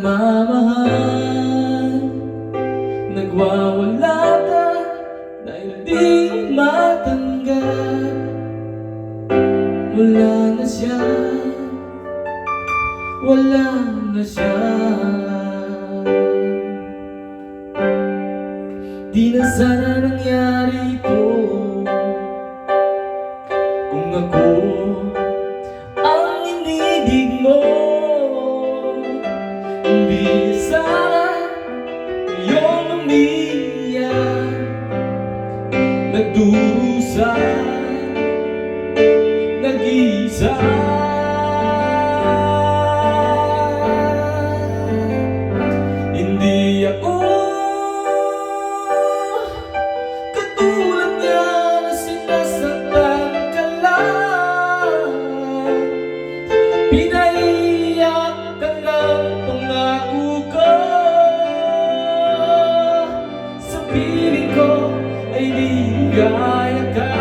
nagmamahal, nagwawala ka dahil di matanggap. Wala na siya, wala na siya. Di na sana nangyari ito kung ako ang inibig mo. Hindi sana iyong umiyak, nagdusa, nag-isa. Hindi ako katulad niya na sinasaktan ka lang. Pinaiyak ka lang pangako ko. Sa piling ko ay ligaya ka.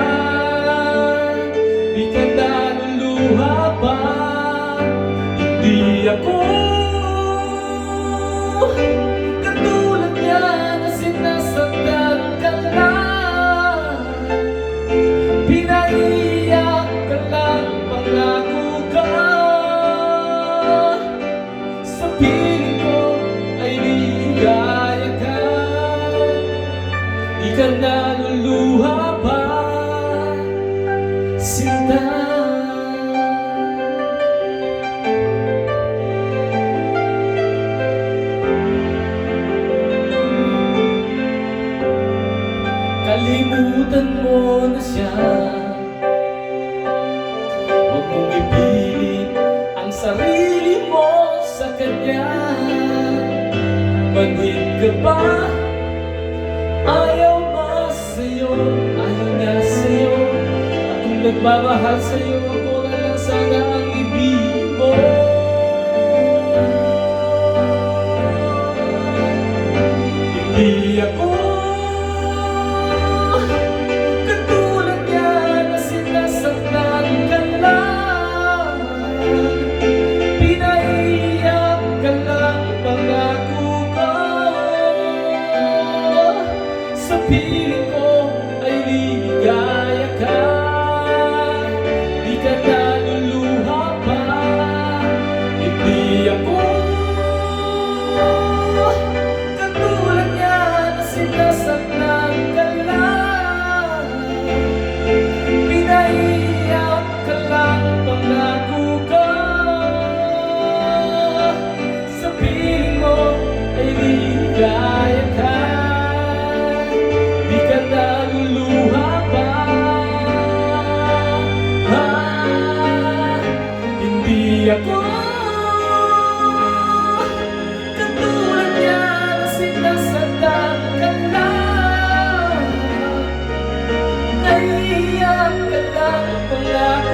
Di ka naluluha pa. Hindi ako katulad niya na sinasaktan ka lang. Pinaiyak ka lang pangako ka. Sa piling ko ay ligaya ka. Di ka naluluha pa, sinta. Kalimutan mo na siya. Huwag mong ipilit ang sarili mo sa kanya. Manhid ka ba? Ayaw ba sa'yo? Ayaw na sa'yo. At kung nagmamahal sa'yo, ako na lang sana ang ibig mo. Hindi ako katulad niya na sinasaktan ka lang. Pinaiyak ka lang pangako ko. Sa piling ko ay ligaya ka. Di ka naluluha pa. Hindi ako katulad niya na sinasaktan ka lang. Pinaiyak ka lang pangako ko. Sa piling mo ay ligaya ka. Di ka naluluha pa. Hindi ako katulad niya na sinasaktan ka lang. Naiiyak ka lang pangako